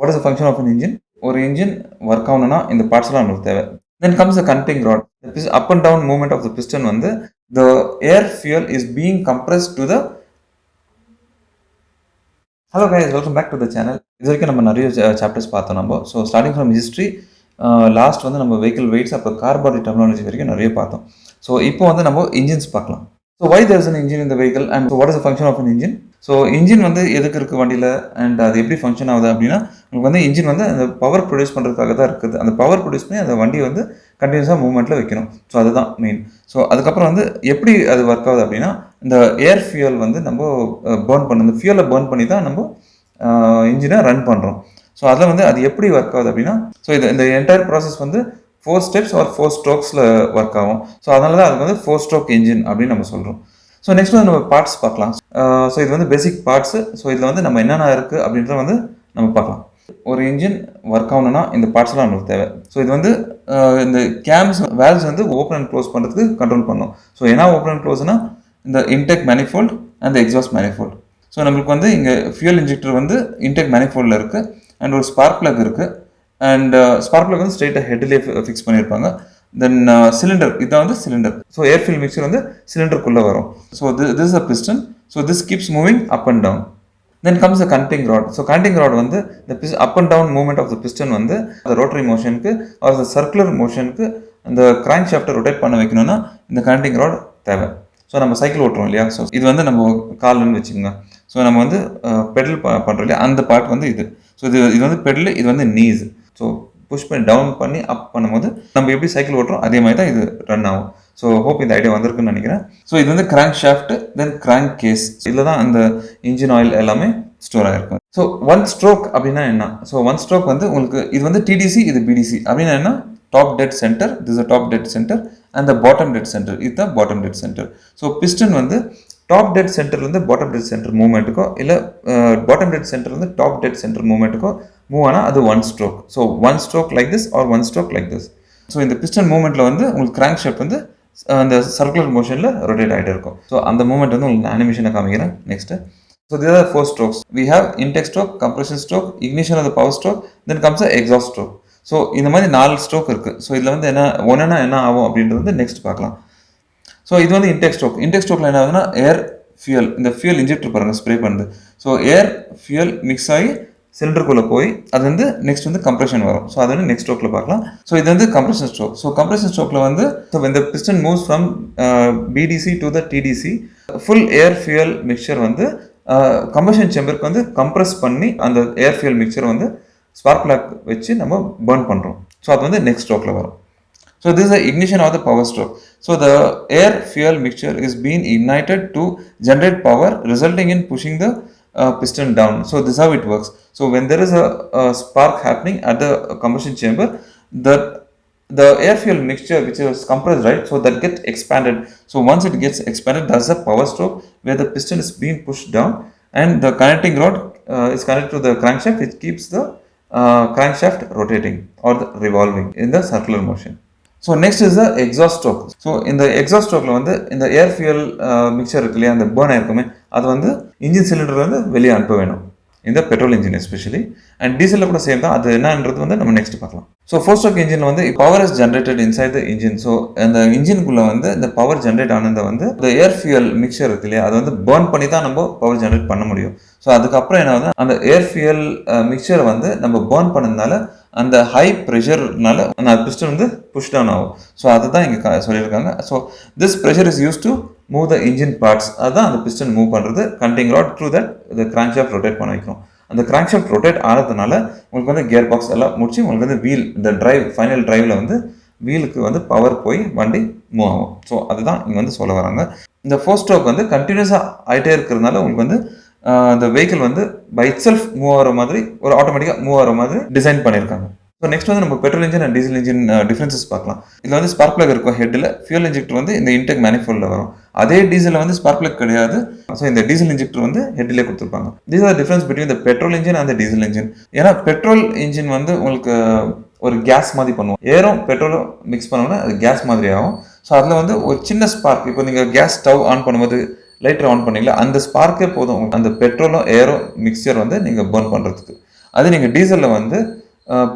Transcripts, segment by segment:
What is the function of an engine? ஒரு engine work ஆகணும்னா இந்த parts எல்லாம் நமக்கு தேவை. Then comes the connecting rod. The up and down movement of the piston வந்து the air fuel is being compressed to the. Hello guys, welcome back to the channel. இது வரைக்கும் நம்ம நிறைய சாப்டர்ஸ் பார்த்தோம் நம்ம. So starting from history last வந்து நம்ம vehicle weights அப்புறம் கார் பாடி டெக்னாலஜி வரைக்கும் நிறைய பார்த்தோம். ஸோ இப்போ வந்து நம்ம இன்ஜின்ஸ் பார்க்கலாம். So why there is an engine in the vehicle and so what is the function of an engine? So engine வந்து எதுக்கு இருக்குது வண்டியில் அண்ட் அது எப்படி ஃபங்க்ஷன் ஆகுது அப்படின்னா உங்களுக்கு வந்து இன்ஜின் வந்து அந்த பவர் ப்ரொடியூஸ் பண்ணுறதுக்காக தான் இருக்குது. அந்த பவர் ப்ரொடியூஸ் பண்ணி அந்த வண்டியை வந்து கண்டினியூஸாக மூவ்மெண்ட்டில் வைக்கணும். ஸோ அதுதான் மெயின். ஸோ அதுக்கப்புறம் வந்து எப்படி அது ஒர்க் ஆகுது அப்படின்னா இந்த ஏர் ஃபியூயல் வந்து நம்ம பேர்ன் பண்ண இந்த ஃபியூலை பேர்ன் பண்ணி தான் நம்ம இன்ஜினை ரன் பண்ணுறோம். ஸோ அதில் வந்து அது எப்படி ஒர்க் ஆகுது அப்படின்னா ஸோ இந்த என்டையர் ப்ராசஸ் வந்து 4 ஸ்டெப்ஸ் ஆர் 4 ஸ்ட்ரோக்ஸில் ஒர்க் ஆகும். ஸோ அதனால தான் அதுக்கு வந்து 4 ஸ்ட்ரோக் இன்ஜின் அப்படின்னு நம்ம சொல்கிறோம். ஸோ நெக்ஸ்ட் வந்து நம்ம பார்ட்ஸ் பார்க்கலாம். ஸோ இது வந்து பேசிக் பார்ட்ஸு. ஸோ இதில் வந்து நம்ம என்னென்ன இருக்குது அப்படின்றத வந்து நம்ம பார்க்கலாம். ஒரு இன்ஜின் ஒர்க் ஆகணும்னா இந்த பார்ட்ஸ்லாம் நம்மளுக்கு தேவை. ஸோ இது வந்து இந்த கேம்ஸ் வேல்ஸ் வந்து ஓப்பன் அண்ட் க்ளோஸ் பண்ணுறதுக்கு கண்ட்ரோல் பண்ணும். ஸோ என்ன ஓப்பன் அண்ட் க்ளோஸ்னா இந்த intake manifold and exhaust manifold. So நம்மளுக்கு வந்து இங்கே ஃபியூல் இன்ஜெக்டர் வந்து இன்டெக் மேனிஃபோல்டில் இருக்குது அண்ட் ஒரு ஸ்பார்க் பிளக் இருக்குது. அண்ட் ஸ்பார்க் பிளக் வந்து ஸ்ட்ரெயிட்டாக ஹெட்லேயே ஃபிக்ஸ் பண்ணியிருப்பாங்க. தென் சிலிண்டர் இதான் வந்து cylinder. So air fuel mixture வந்து சிலிண்டருக்குள்ளே வரும். So this is a piston. So this keeps moving up and down. Then comes the connecting rod. So connecting rod வந்து இந்த up and down movement of the piston வந்து அந்த rotary மோஷனுக்கு or the circular மோஷனுக்கு அந்த crank ஷாஃப்ட்டை rotate பண்ண வைக்கணும்னா இந்த கனெக்டிங் ராட் தேவை. ஸோ நம்ம சைக்கிள் ஓட்டுறோம் இல்லையா, ஸோ இது வந்து நம்ம கால்னு வச்சுக்கோங்க. ஸோ நம்ம வந்து பெடல் பண்ணுறோம் இல்லையா, அந்த பார்ட் வந்து இது. ஸோ இது வந்து பெடல், இது வந்து நீஸ். ஸோ புஷ் பண்ணி டவுன் பண்ணி அப் பண்ணும்போது நம்ம எப்படி சைக்கிள் ஓட்டுறோம் அதே மாதிரி தான் இது ரன் ஆகும். ஸோ ஹோப் இந்த ஐடியா வந்திருக்குன்னு நினைக்கிறேன். ஸோ இது வந்து கிராங்க் ஷாஃப்ட், தென் கிராங்க் கேஸ். இதில் தான் அந்த இன்ஜின் ஆயில் எல்லாமே ஸ்டோர் ஆகிருக்கும். ஸோ ஒன் ஸ்ட்ரோக் அப்படின்னா என்ன? ஸோ ஒன் ஸ்ட்ரோக் வந்து உங்களுக்கு இது வந்து டிடிசி, இது பிடிசி அப்படின்னா என்ன? Top dead center, this top dead center and bottom dead center, இதுதான் bottom dead center. So piston வந்து டாப் டெட் சென்டர்லேருந்து பாட்டம் டெட் சென்டர் மூவ்மெண்ட்டுக்கோ இல்லை பாட்டம் டெட் சென்டர்லேருந்து டாப் டெட் சென்டர் மூவ்மெண்ட்டுக்கோ மூவ் ஆனால் அது one stroke. So one stroke like this or one stroke like this. So இந்த பிஸ்டன் மூவ்மெண்ட்டில் வந்து உங்களுக்கு கிராங்க் ஷாஃப்ட் வந்து அந்த சர்க்குலர் மோஷனில் ரொட்டேட் ஆகிட்டு இருக்கும். ஸோ அந்த மூவ்மெண்ட் வந்து உங்களுக்கு அனிமேஷனை காமிக்கிறேன் next. So these are 4 strokes. We have intake stroke, compression stroke, ignition of the power stroke, then comes the exhaust stroke. So இந்த மாதிரி 4 ஸ்ட்ரோக் இருக்குது. ஸோ இதில் வந்து என்ன ஆகும் அப்படின்றது வந்து நெக்ஸ்ட் பார்க்கலாம். ஸோ இது வந்து இன்டெக் ஸ்ட்ரோக். இன்டெக் ஸ்ட்ரோக்கில் என்ன ஆகுதுன்னா ஏர் ஃபியூல், இந்த ஃபியூல் இன்ஜெக்டர் பாருங்கள் ஸ்ப்ரே பண்ணுது. ஸோ ஏர் ஃபியூல் மிக்ஸ் ஆகி சிலிண்டருக்குள்ளே போய் அது வந்து நெக்ஸ்ட் வந்து கம்ப்ரெஷன் வரும். ஸோ அது வந்து நெக்ஸ்ட் ஸ்ட்ரோக்கில் பார்க்கலாம். ஸோ இது வந்து கம்ப்ரெஷன் ஸ்ட்ரோக். ஸோ கம்ப்ரெஷன் ஸ்ட்ரோக்கில் வந்து இந்த piston moves from BDC to the TDC, full air fuel mixture வந்து கம்பஷன் சேம்பருக்கு வந்து கம்ப்ரெஸ் பண்ணி அந்த ஏர் ஃபியூல் மிக்சர் வந்து ஸ்பார்க் பிளக் வச்சு நம்ம பர்ன் பண்ணுறோம். ஸோ அது வந்து நெக்ஸ்ட் ஸ்ட்ரோக்கில் வரும். So this is the ignition of the power stroke. So the air fuel mixture is been ignited to generate power resulting in pushing the piston down. So this is how it works. So when there is a spark happening at the combustion chamber, the air fuel mixture which is compressed, right, so that gets expanded. So once it gets expanded, that's a power stroke where the piston is being pushed down and the connecting rod is connected to the crankshaft, which keeps the crankshaft rotating or revolving in the circular motion. So next is the exhaust stroke. So in the exhaust strokeல வந்து இந்த ஏர் fuel mixer இருக்கு இல்லையா, அந்த burn ஆயிருக்குமே, அது வந்து engine cylinder வந்து வெளியே அனுப்ப வேணும், இந்த பெட்ரோல் இன்ஜின் எஸ்பெஷலி. அண்ட் டீசலில் கூட சேம் தான். அது என்னன்றது வந்து நம்ம நெக்ஸ்ட் பார்க்கலாம். ஸோ 4 ஸ்ட்ரோக் இன்ஜின் வந்து power is generated inside the engine. So அந்த இன்ஜினுக்குள்ளே வந்து இந்த பவர் ஜென்ரேட் ஆனதை வந்து இந்த ஏர் ஃபியூல் மிக்சர் இருக்கு இல்லையா, அது வந்து பேர்ன் பண்ணி தான் நம்ம பவர் ஜென்ரேட் பண்ண முடியும். ஸோ அதுக்கப்புறம் என்ன ஆகுது, அந்த ஏர் ஃபியூல் மிக்சரை வந்து நம்ம பேர்ன் பண்ணதுனால அந்த ஹை ப்ரெஷர்னால அந்த பிஸ்டன் வந்து புஷ் டவுன் ஆகும். ஸோ அதுதான் இங்கே சொல்லியிருக்காங்க. So this pressure is use to move the engine parts. அதுதான் அந்த பிஸ்டன் மூவ் பண்ணுறது. கண்டிங் ராட் த்ரூ தட் இந்த கிராங்க் ஷாஃப்ட் ரொட்டேட் பண்ண வைக்கிறோம். அந்த கிராங்க் ஷாஃப்ட் ரொட்டேட் ஆனதுனால உங்களுக்கு வந்து கியர் பாக்ஸ் எல்லாம் முடிச்சு உங்களுக்கு வந்து வீல், இந்த டிரைவ் ஃபைனல் டிரைவில் வந்து வீலுக்கு வந்து பவர் போய் வண்டி மூவ் ஆகும். ஸோ அதுதான் இங்கே வந்து சொல்ல வராங்க. இந்த 4 ஸ்ட்ரோக் வந்து கண்டினியூஸாக ஆகிட்டே இருக்கிறதுனால உங்களுக்கு வந்து இந்த வெஹிக்கிள் வந்து பை இட் செல்ஃப் மூவ் ஆகிற மாதிரி ஒரு ஆட்டோமேட்டிக்காக மூவ் ஆகிற மாதிரி டிசைன் பண்ணியிருக்காங்க. ஸோ நெக்ஸ்ட் வந்து நம்ம petrol engine and diesel engine differences பார்க்கலாம். இதில் வந்து ஸ்பார்க் பிளக் இருக்கும் ஹெட்டில், ஃபியூல் இன்ஜெக்டர் வந்து இந்த இன்டெக் மேனிஃபோல்டில் வரும். அதே டீசலில் வந்து ஸ்பார்க் பிளக் கிடையாது. ஸோ இந்த டீசல் இன்ஜெக்டர் வந்து ஹெட்டிலே கொடுத்துருப்பாங்க. This are difference between the petrol engine and diesel engine. ஏன்னா பெட்ரோல் இன்ஜின் வந்து உங்களுக்கு ஒரு கேஸ் மாதிரி பண்ணுவோம், ஏரும் பெட்ரோலும் மிக்ஸ் பண்ணோம்னா அது கேஸ் மாதிரி ஆகும். ஸோ அதில் வந்து ஒரு சின்ன ஸ்பார்க், இப்போ நீங்கள் கேஸ் ஸ்டவ் ஆன் பண்ணும்போது லைட்டர் ஆன் பண்ணீங்களா, அந்த ஸ்பார்க்கே போதும் அந்த பெட்ரோலும் ஏரும் மிக்சர் வந்து நீங்கள் பர்ன் பண்ணுறதுக்கு. அது நீங்கள் டீசலில் வந்து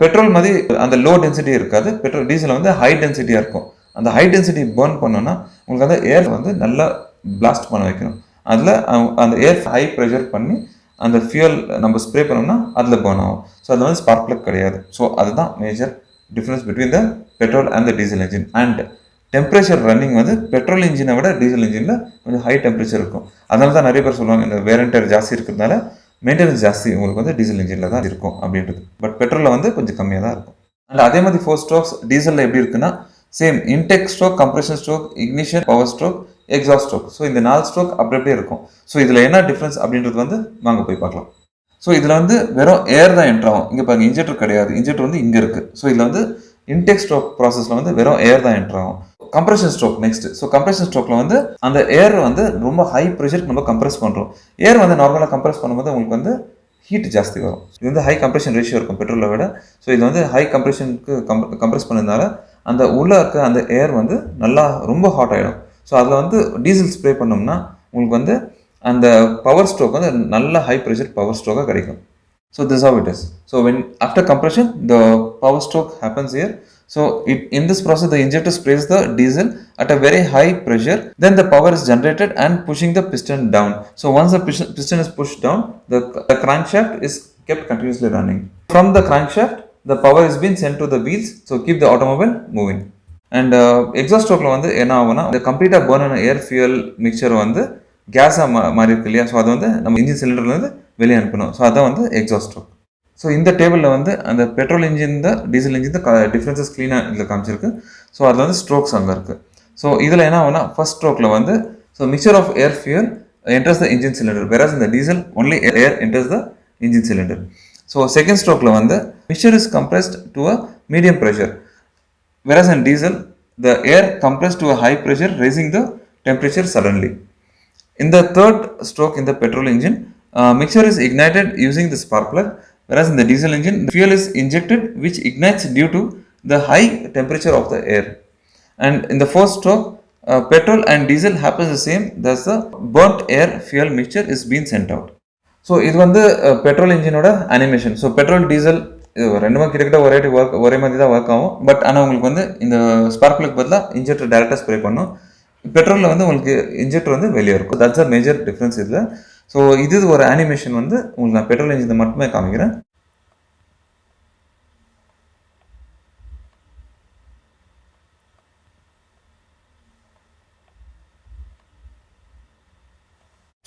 பெட்ரோல் மாதிரி அந்த லோ டென்சிட்டி இருக்காது, பெட்ரோல் டீசல் வந்து ஹை டென்சிட்டியாக இருக்கும். அந்த ஹை டென்சிட்டி பர்ன் பண்ணோன்னா உங்களுக்கு வந்து ஏர் வந்து நல்லா பிளாஸ்ட் பண்ண வைக்கணும். அதில் அந்த ஏர் ஹை ப்ரெஷர் பண்ணி அந்த ஃபியூல் நம்ம ஸ்ப்ரே பண்ணோம்னா அதில் பர்ன் ஆகும். ஸோ அது வந்து ஸ்பார்க் பிளக் கிடையாது. ஸோ அதுதான் major difference between the petrol and the diesel engine. And temperature running வந்து பெட்ரோல் இன்ஜினை விட டீசல் இன்ஜினில் கொஞ்சம் ஹை டெம்பரேச்சர் இருக்கும். அதனால தான் நிறைய பேர் சொல்லுவாங்க இந்த வேர் அண்ட் டயர் ஜாஸ்தி இருக்கிறதுனால மெயின்டெனன்ஸ் ஜாஸ்தி உங்களுக்கு வந்து டீசல் இன்ஜினில் தான் இருக்கும் அப்படின்றது. பட் பெட்ரோலில் வந்து கொஞ்சம் கம்மியாக தான் இருக்கும். அண்ட் அதே மாதிரி 4 ஸ்ட்ரோக்ஸ் டீசலில் எப்படி இருக்குன்னா same intake stroke, compression stroke, ignition, power stroke, exhaust stroke. So இந்த 4 ஸ்ட்ரோக் அப்படி அப்படியே இருக்கும். ஸோ இதில் என்ன டிஃப்ரென்ஸ் அப்படின்றது வந்து வாங்க போய் பார்க்கலாம். ஸோ இதில் வந்து வெறும் ஏர் தான் என்ட்ரு ஆகும். இங்கே பாருங்க இன்ஜெக்டர் கிடையாது, இன்ஜெக்டர் வந்து இங்கே இருக்குது. ஸோ இதில் வந்து இன்டெக் ஸ்ட்ரோக் ப்ராசஸில் வந்து வெறும் ஏர் தான் என்ட்ரு ஆகும். Compression stroke next. So compression ஸ்ட்ரோக்கில் வந்து அந்த ஏர் வந்து ரொம்ப ஹை ப்ரெஷருக்கு நம்ம கம்ப்ரெஸ் பண்ணுறோம். ஏர் வந்து நார்மலாக கம்ப்ரெஸ் பண்ணும்போது உங்களுக்கு வந்து ஹீட் ஜாஸ்தி வரும். இது வந்து ஹை கம்ப்ரெஷன் ரேஷியோ இருக்கும் பெட்ரோலை விட. ஸோ இது வந்து ஹை கம்ப்ரெஷனுக்கு கம்ப்ரெஸ் பண்ணதுனால அந்த உள்ளே இருக்க அந்த ஏர் வந்து நல்லா ரொம்ப ஹாட் ஆகிடும். ஸோ அதில் வந்து டீசல் ஸ்ப்ரே பண்ணோம்னா உங்களுக்கு வந்து அந்த பவர் ஸ்ட்ரோக் வந்து நல்ல ஹை ப்ரெஷர் பவர் ஸ்ட்ரோக்காக கிடைக்கும். So this is how it is. So when after compression the power stroke happens here. So in this process the injector sprays the diesel at a very high pressure, then the power is generated and pushing the piston down. So once the piston is pushed down, the crankshaft is kept continuously running. From the crankshaft the power is being sent to the wheels, so keep the automobile moving. And exhaust stroke வந்து என்ன ஆகும்னா இந்த கம்ப்ளீட்டாக burn ஆன ஏர் fuel mixer வந்து கேஸாக மாறி இருக்கு இல்லையா. ஸோ அது வந்து நம்ம இன்ஜின் சிலிண்டர்லேருந்து வெளியே அனுப்பணும். ஸோ அதான் வந்து எக்ஸாஸ்ட் ஸ்ட்ரோக். ஸோ இந்த டேபிளில் வந்து அந்த பெட்ரோல் இன்ஜின் தான் டீசல் இன்ஜின் தான் டிஃப்ரென்சஸ் க்ளீனாக இதில் காமிச்சிருக்கு. ஸோ அதில் வந்து ஸ்ட்ரோக்ஸ் அங்கே இருக்குது. ஸோ இதில் என்ன ஆகும்னா ஃபர்ஸ்ட் ஸ்ட்ரோக்கில் வந்து so mixture of air fuel enters the engine cylinder, whereas in the diesel only air enters the engine cylinder. So second stroke வந்து mixture is compressed to a medium pressure, whereas in diesel the air compressed to a high pressure, raising the temperature suddenly. In the third stroke in the petrol engine, mixture is ignited using the spark plug, whereas in the diesel engine the fuel is injected which ignites due to the high temperature of the air. And in the fourth stroke petrol and diesel happens the same, thus the burnt air fuel mixture is being sent out. So இது வந்து petrol இன்ஜினோட animation. So petrol diesel இது ரெண்டுமே கிட்டத்தட்ட ஒரே மாதிரி தான் work ஆகும். பட் ஆனால் உங்களுக்கு வந்து இந்த ஸ்பார்க் பிளக் பதிலாக இன்ஜெக்டர் டேரெக்டாக ஸ்ப்ரே பண்ணும். பெட்ரோலில் வந்து உங்களுக்கு இன்ஜெக்டர் வந்து வெளியே இருக்கும். தட்ஸ் அ மேஜர் டிஃப்ரென்ஸ் இதில். ஸோ இது ஒரு அனிமேஷன் வந்து உங்களுக்கு நான் பெட்ரோல் இன்ஜினை மட்டுமே காமிக்கிறேன்.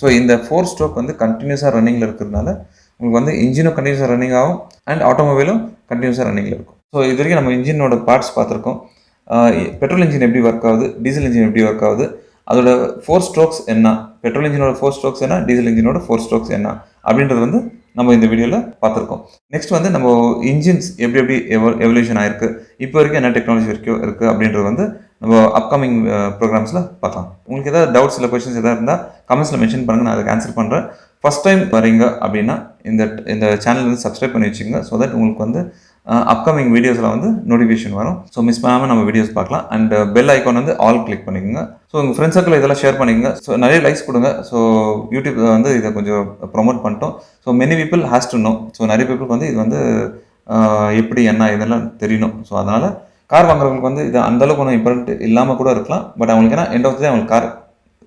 ஸோ இந்த 4 ஸ்ட்ரோக் வந்து கண்டினியூஸாக ரன்னிங்கில் இருக்கிறதுனால உங்களுக்கு வந்து இன்ஜினும் கண்டினியூஸாக ரன்னிங் ஆகும் அண்ட் ஆட்டோமொபைலும் கண்டினியூஸாக ரன்னிங்கில் இருக்கும். ஸோ இது வரைக்கும் நம்ம இன்ஜினோட பார்ட்ஸ் பார்த்துருக்கோம். பெட்ரோல் இன்ஜின் எப்படி ஒர்க் ஆகுது, டீசல் இன்ஜின் எப்படி ஒர்க் ஆகுது, அதோட 4 ஸ்ட்ரோக்ஸ் என்ன, பெட்ரோல் இன்ஜினோட 4 ஸ்ட்ரோக்ஸ் என்ன, டீசல் இன்ஜினோட 4 ஸ்ட்ரோக்ஸ் என்ன அப்படின்றது வந்து நம்ம இந்த வீடியோவில் பார்த்துருக்கோம். நெக்ஸ்ட் வந்து நம்ம இன்ஜின்ஸ் எப்படி எவல்யூஷன் ஆயிருக்கு, இப்போ வரைக்கும் என்ன டெக்னாலஜி வரைக்கும் இருக்குது அப்படின்றது வந்து நம்ம அப்கமிங் ப்ரோக்ராம்ஸில் பார்க்கலாம். உங்களுக்கு ஏதாவது டவுட்ஸ் இல்லை கொஸ்டின்ஸ் எதாவது இருந்தால் கமெண்ட்ஸில் மென்ஷன் பண்ணுங்கள், நான் அதுக்கு ஆன்சர் பண்ணுறேன். ஃபஸ்ட் டைம் வரீங்க அப்படின்னா இந்த சேனல் வந்து சப்ஸ்கிரைப் பண்ணி வச்சுங்க. ஸோ தட் உங்களுக்கு வந்து அப்கமிங் வீடியோஸில் வந்து நோட்டிஃபிகேஷன் வரும். ஸோ மிஸ் பண்ணாமல் நம்ம வீடியோஸ் பார்க்கலாம். அண்ட் பெல் ஐக்கான் வந்து ஆல் கிளிக் பண்ணிக்கோங்க. ஸோ உங்கள் ஃப்ரெண்ட்ஸ் சர்க்கிள் இதெல்லாம் ஷேர் பண்ணிக்கோங்க. ஸோ நிறைய லைக்ஸ் கொடுங்க. ஸோ யூடியூப் வந்து இதை கொஞ்சம் ப்ரொமோட் பண்ணிட்டோம். So many people has to know. So நிறைய பீப்புளுக்கு வந்து இது வந்து எப்படி என்ன இதெல்லாம் தெரியணும். ஸோ அதனால் கார் வாங்குறவங்களுக்கு வந்து இது அந்தளவுக்கு ஒன்றும் இம்பார்ட்டன்ட் இல்லாமல் கூட இருக்கலாம். பட் அவங்களுக்கு ஏன்னா எண்ட் ஆஃப் தி டே அவங்களுக்கு கார்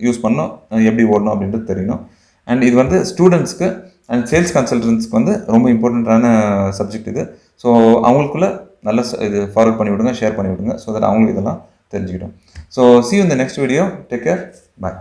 யூஸ் பண்ணணும், எப்படி ஓடணும் அப்படின்றது தெரியணும். அண்ட் இது வந்து ஸ்டூடெண்ட்ஸ்க்கு அண்ட் சேல்ஸ் கன்சல்டன்ஸ்க்கு வந்து ரொம்ப இம்பார்ட்டண்ட்டான சப்ஜெக்ட் இது. ஸோ அவங்களுக்குள்ள நல்ல இது ஃபார்வர்ட் பண்ணி விடுங்க, ஷேர் பண்ணி விடுங்க. ஸோ தட் அவங்களுக்கு இதெல்லாம் தெரிஞ்சுக்கிட்டோம். So see you in the next video. Take care. Bye.